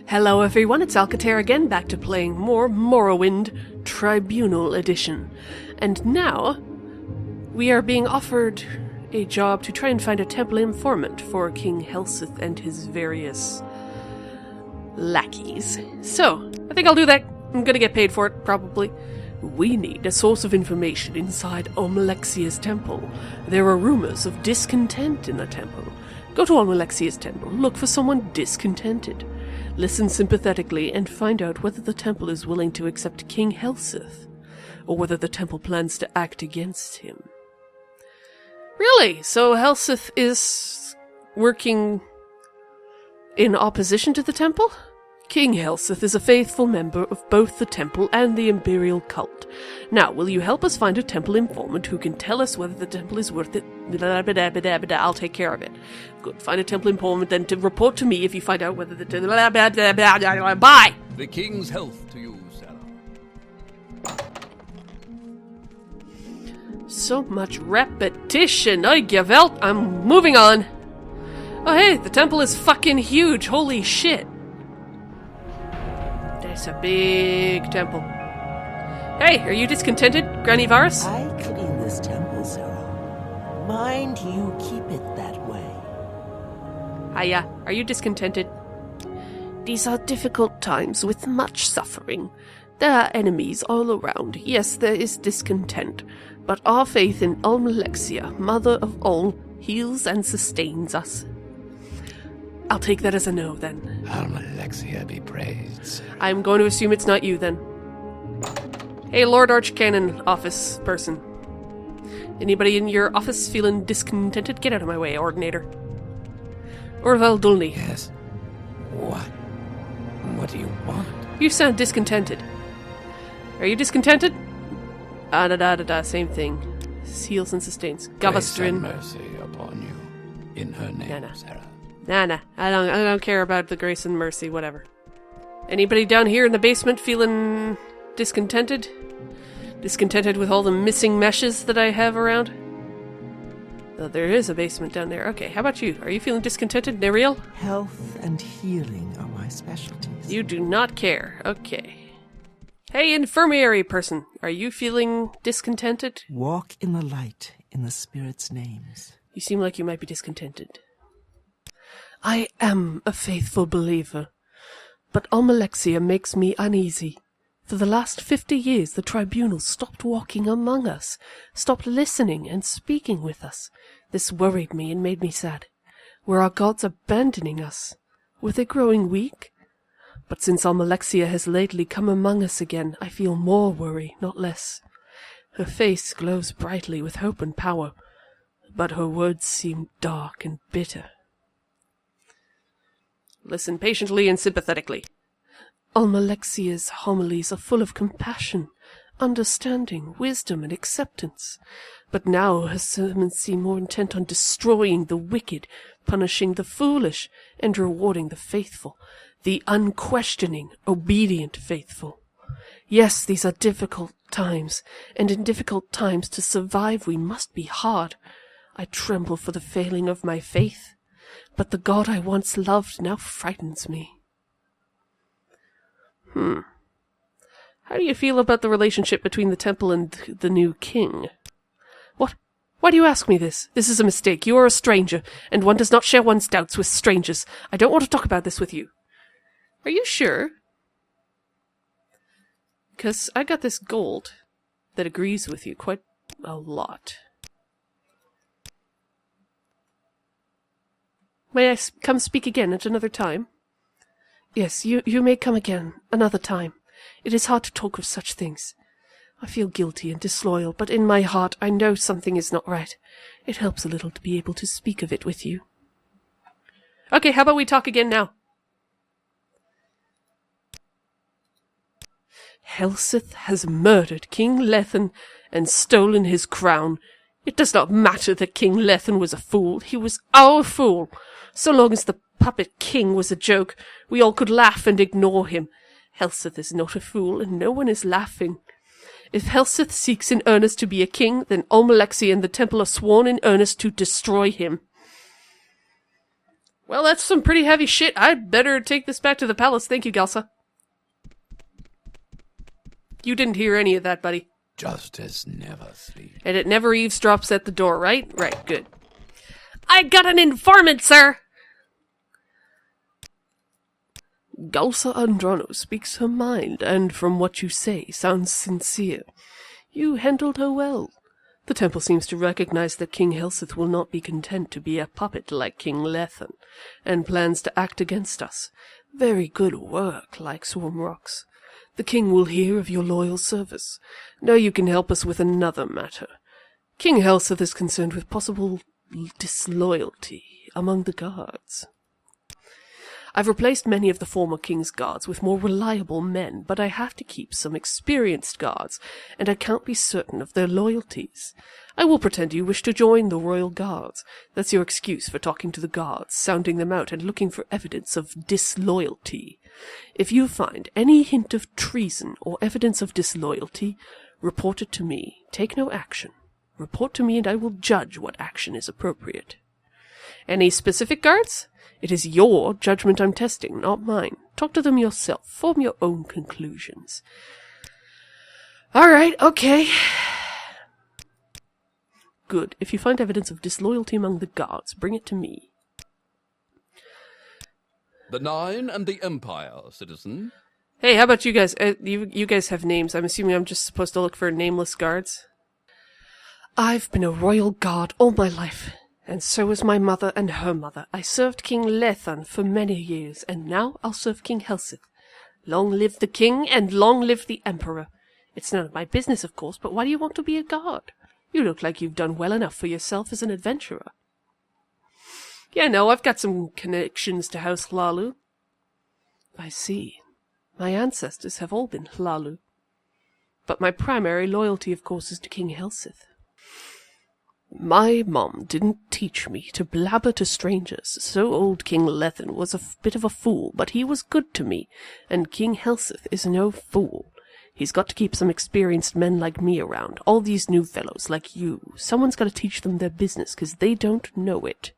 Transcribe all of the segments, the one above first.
Hello everyone, it's Alcater again, back to playing more Morrowind Tribunal Edition. And now, we are being offered a job to try and find a temple informant for King Helseth and his various lackeys. So, I think I'll do that. I'm gonna get paid for it, probably. We need a source of information inside Almalexia's temple. There are rumors of discontent in the temple. Go to Almalexia's temple, look for someone discontented. Listen sympathetically and find out whether the temple is willing to accept King Helseth, or whether the temple plans to act against him. Really? So Helseth is working in opposition to the temple? King Helseth is a faithful member of both the temple and the imperial cult. Now, will you help us find a temple informant who can tell us whether the temple is worth it? I'll take care of it. Good. Find a temple informant, then to report to me if you find out whether the temple... Bye! The king's health to you, Sarah. So much repetition. I give out. I'm moving on. Oh, hey, the temple is fucking huge. Holy shit. It's a big temple. Hey, are you discontented, Granny Varus? I clean this temple, Sarah. Mind you keep it that way. Hiya, are you discontented? These are difficult times with much suffering. There are enemies all around. Yes, there is discontent. But our faith in Almalexia, Mother of all, heals and sustains us. I'll take that as a no, then. Almalexia be praised. I'm going to assume it's not you, then. Hey, Lord Archcanon office person. Anybody in your office feeling discontented? Get out of my way, Ordinator. Orval Dulny. Yes. What? What do you want? You sound discontented. Are you discontented? Same thing. Heals and sustains. Grace and Gavastrin. mercy upon you. In her name, Nah. Sarah. Nah. I don't care about the grace and mercy, whatever. Anybody down here in the basement feeling discontented? Discontented with all the missing meshes that I have around? Oh, there is a basement down there. Okay, how about you? Are you feeling discontented, Neriel? Health and healing are my specialties. You do not care. Okay. Hey, infirmary person. Are you feeling discontented? Walk in the light in the spirit's names. You seem like you might be discontented. I am a faithful believer, but Almalexia makes me uneasy. For the last 50 years, the Tribunal stopped walking among us, stopped listening and speaking with us. This worried me and made me sad. Were our gods abandoning us? Were they growing weak? But since Almalexia has lately come among us again, I feel more worry, not less. Her face glows brightly with hope and power, but her words seem dark and bitter. Listen patiently and sympathetically. Almalexia's homilies are full of compassion, understanding, wisdom, and acceptance. But now her sermons seem more intent on destroying the wicked, punishing the foolish, and rewarding the faithful, the unquestioning, obedient faithful. Yes, these are difficult times, and in difficult times to survive we must be hard. I tremble for the failing of my faith. But the God I once loved now frightens me. How do you feel about the relationship between the temple and the new king? What? Why do you ask me this? This is a mistake. You are a stranger, and one does not share one's doubts with strangers. I don't want to talk about this with you. Are you sure? Because I got this gold that agrees with you quite a lot. May I come speak again at another time? Yes, you may come again, another time. It is hard to talk of such things. I feel guilty and disloyal, but in my heart I know something is not right. It helps a little to be able to speak of it with you. Okay, how about we talk again now? Helseth has murdered King Lethen and stolen his crown. It does not matter that King Lethen was a fool. He was our fool. So long as the puppet king was a joke, we all could laugh and ignore him. Helseth is not a fool, and no one is laughing. If Helseth seeks in earnest to be a king, then Almalexia and the temple are sworn in earnest to destroy him. Well, that's some pretty heavy shit. I'd better take this back to the palace. Thank you, Gelsa. You didn't hear any of that, buddy. Justice never sleeps. And it never eavesdrops at the door, right? Right, good. I got an informant, sir! Gelsa Andrano speaks her mind, and from what you say, sounds sincere. You handled her well. The temple seems to recognize that King Helseth will not be content to be a puppet like King Lethan, and plans to act against us. Very good work, like Swarmrocks. The king will hear of your loyal service. Now you can help us with another matter. King Helseth is concerned with possible disloyalty among the guards. I've replaced many of the former king's guards with more reliable men, but I have to keep some experienced guards, and I can't be certain of their loyalties. I will pretend you wish to join the royal guards. That's your excuse for talking to the guards, sounding them out, and looking for evidence of disloyalty. If you find any hint of treason or evidence of disloyalty, report it to me. Take no action. Report to me, and I will judge what action is appropriate. Any specific guards? It is your judgment I'm testing, not mine. Talk to them yourself. Form your own conclusions. All right, okay. Good. If you find evidence of disloyalty among the guards, bring it to me. The Nine and the Empire, citizen. Hey, how about you guys? You guys have names. I'm assuming I'm just supposed to look for nameless guards. I've been a royal guard all my life. And so was my mother and her mother. I served King Lethan for many years, and now I'll serve King Helseth. Long live the king, and long live the emperor. It's none of my business, of course, but why do you want to be a guard? You look like you've done well enough for yourself as an adventurer. Yeah, no, I've got some connections to House Hlalu. I see. My ancestors have all been Hlalu. But my primary loyalty, of course, is to King Helseth. My mom didn't teach me to blabber to strangers, so old King Lethan was a bit of a fool, but he was good to me, and King Helseth is no fool. He's got to keep some experienced men like me around, all these new fellows like you. Someone's got to teach them their business, 'cause they don't know it.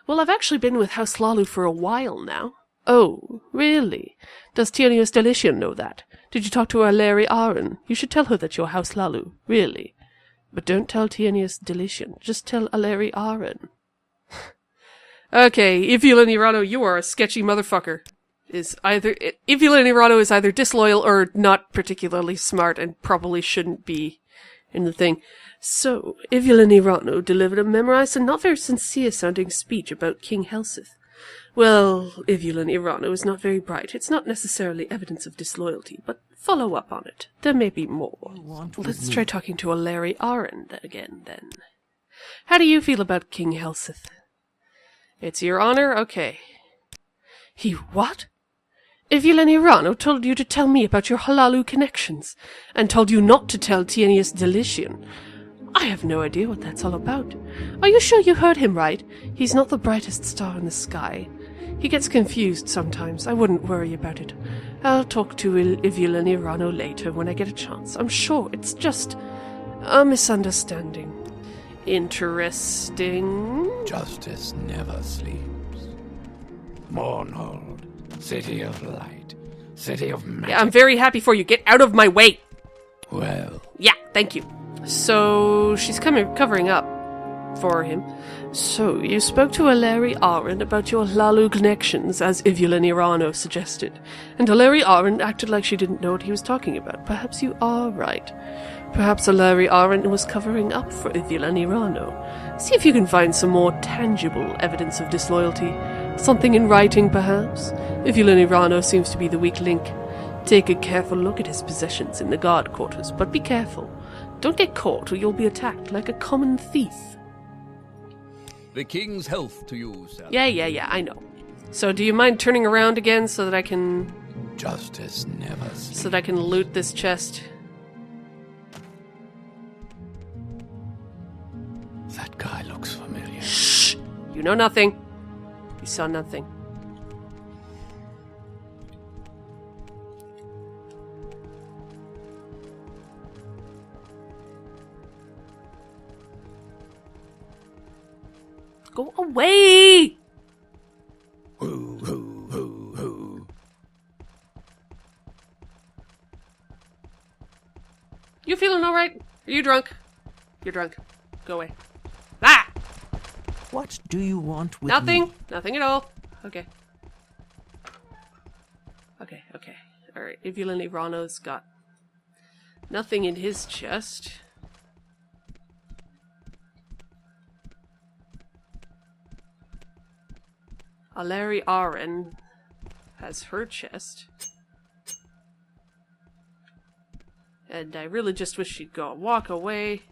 Well, I've actually been with House Hlalu for a while now. Oh, really? Does Tyrnius Delician know that? Did you talk to Aleri Aren? You should tell her that you're House Hlalu, really. But don't tell Tyrnius Delician, just tell Aleri Aren. Okay, Ivulin Irano, you are a sketchy motherfucker. Ivulin Irano is either disloyal or not particularly smart and probably shouldn't be in the thing. So, Ivulin Irano delivered a memorized and not very sincere-sounding speech about King Helseth. Well, Ivulin Irano is not very bright. It's not necessarily evidence of disloyalty, but follow up on it. There may be more. Let's try talking to Aleri Aren again, then. How do you feel about King Helseth? It's your honor? Okay. He what? Ivulin Irano told you to tell me about your Hlalu connections, and told you not to tell Tyrnius Delician. I have no idea what that's all about. Are you sure you heard him right? He's not the brightest star in the sky. He gets confused sometimes. I wouldn't worry about it. I'll talk to Ivulin Irano later when I get a chance. I'm sure it's just a misunderstanding. Interesting. Justice never sleeps. Mournhold, city of light, city of magic. Yeah, I'm very happy for you. Get out of my way. Well. Yeah, thank you. So, she's covering up for him. So, you spoke to Aleri Aren about your Hlalu connections, as Ivulin Irano suggested. And Aleri Aren acted like she didn't know what he was talking about. Perhaps you are right. Perhaps Aleri Aren was covering up for Ivulin Irano. See if you can find some more tangible evidence of disloyalty. Something in writing, perhaps? Ivulin Irano seems to be the weak link. Take a careful look at his possessions in the guard quarters, but be careful. Don't get caught or you'll be attacked like a common thief. The king's health to you, sir. Yeah, I know. So do you mind turning around again so that I can... Justice never sleeps. So that I can loot this chest? That guy looks familiar. Shh! You know nothing. You saw nothing. Go away! You feeling alright? Are you drunk? You're drunk. Go away. Ah! What do you want with Nothing. me? Nothing at all. Okay. Okay. Alright, Ivulin Irano's got nothing in his chest. Aleri Aren has her chest. And I really just wish she'd walk away.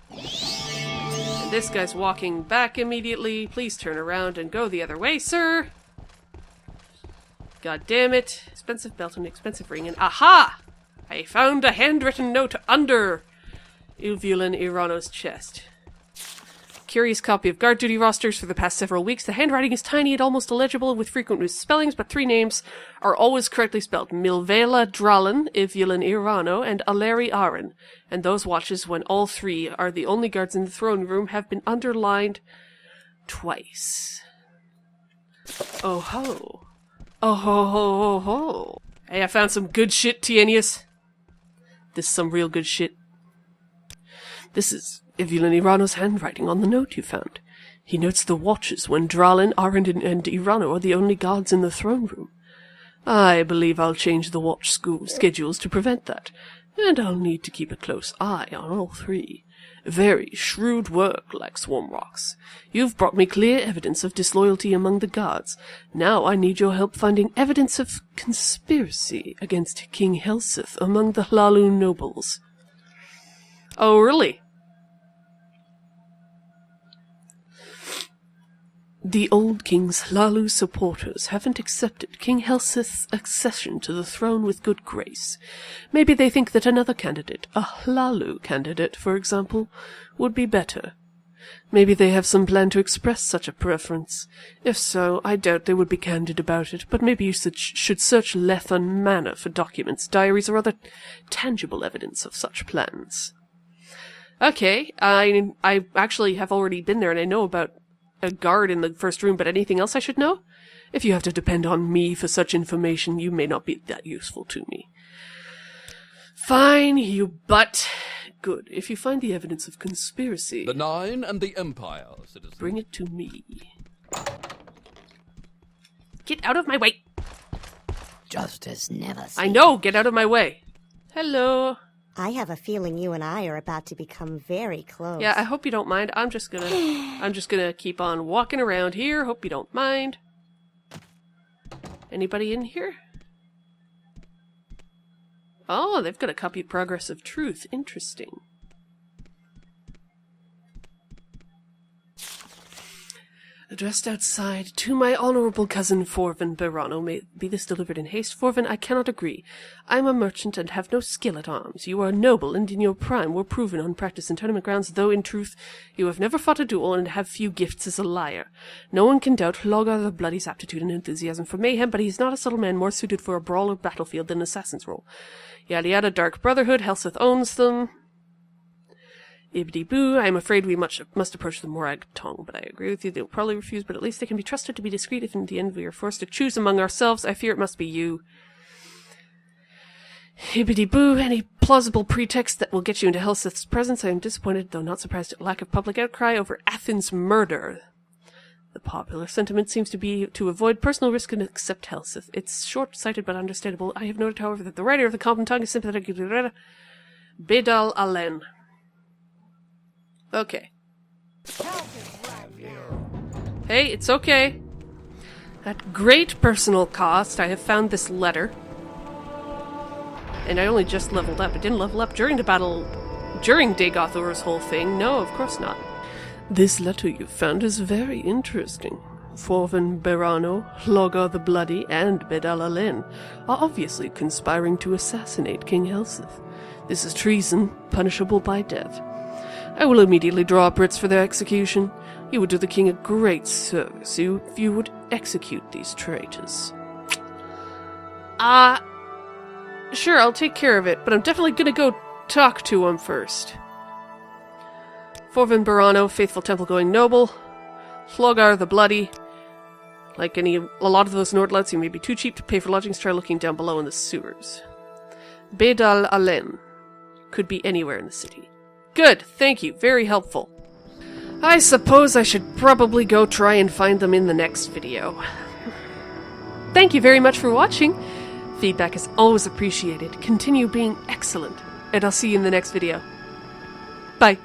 And this guy's walking back immediately. Please turn around and go the other way, sir. God damn it. Expensive belt and expensive ring, and aha! I found a handwritten note under Ivulin Irano's chest. Curious copy of guard duty rosters for the past several weeks. The handwriting is tiny and almost illegible with frequent misspellings, but 3 names are always correctly spelled. Milvela Dralin, Ivulin Irano, and Aleri Aren. And those watches, when all 3 are the only guards in the throne room, have been underlined twice. Oh ho. Oh ho ho ho ho. Hey, I found some good shit, Tienius. This is some real good shit. This is Ivulin Irano's handwriting on the note you found. He notes the watches when Dralin, Arendin, and Irano are the only guards in the throne room. I believe I'll change the watch schedules to prevent that, and I'll need to keep a close eye on all 3. Very shrewd work, like Swarmrocks. You've brought me clear evidence of disloyalty among the guards. Now I need your help finding evidence of conspiracy against King Helseth among the Hlalu nobles. Oh, really? The old king's Hlalu supporters haven't accepted King Helseth's accession to the throne with good grace. Maybe they think that another candidate, a Hlalu candidate, for example, would be better. Maybe they have some plan to express such a preference. If so, I doubt they would be candid about it, but maybe you should search Lethan Manor for documents, diaries, or other tangible evidence of such plans. Okay, I actually have already been there and I know about a guard in the first room, but anything else I should know? If you have to depend on me for such information, you may not be that useful to me. Fine, you butt. Good. If you find the evidence of conspiracy... The Nine and the Empire, citizen. Bring it to me. Get out of my way! Justice never sleeps. I know! Get out of my way! Hello! I have a feeling you and I are about to become very close. Yeah, I hope you don't mind. I'm just gonna keep on walking around here. Hope you don't mind. Anybody in here? Oh, they've got a copy of Progress of Truth. Interesting. Addressed outside, to my honourable cousin Forvin Berano, may be this delivered in haste. Forvin, I cannot agree. I am a merchant and have no skill at arms. You are noble and in your prime were proven on practice in tournament grounds, though in truth you have never fought a duel and have few gifts as a liar. No one can doubt Hlogar the Bloody's aptitude and enthusiasm for mayhem, but he is not a subtle man more suited for a brawl or battlefield than an assassin's role. Yada yada, Dark Brotherhood, Helseth owns them. Ibdi boo, I am afraid we must approach the Morag tongue, but I agree with you, they will probably refuse, but at least they can be trusted to be discreet if in the end we are forced to choose among ourselves. I fear it must be you. Ibdi boo, any plausible pretext that will get you into Helseth's presence? I am disappointed, though not surprised at lack of public outcry over Athen's murder. The popular sentiment seems to be to avoid personal risk and accept Helseth. It's short-sighted but understandable. I have noted, however, that the writer of the common tongue is sympathetic to Bedal Alen. Okay. Hey, it's okay. At great personal cost, I have found this letter. And I only just leveled up. It didn't level up during the battle, during Dagoth Ur's whole thing. No, of course not. This letter you found is very interesting. Forvin Berano, Hlogar the Bloody, and Bedal Alen are obviously conspiring to assassinate King Helseth. This is treason, punishable by death. I will immediately draw up writs for their execution. You would do the king a great service if you would execute these traitors. Sure, I'll take care of it, but I'm definitely gonna go talk to him first. Forvin Berano, faithful temple-going noble. Hlogar the Bloody. Like a lot of those Nordlights, you may be too cheap to pay for lodgings. Try looking down below in the sewers. Bedal Alen. Could be anywhere in the city. Good, thank you, very helpful. I suppose I should probably go try and find them in the next video. Thank you very much for watching. Feedback is always appreciated. Continue being excellent, and I'll see you in the next video. Bye.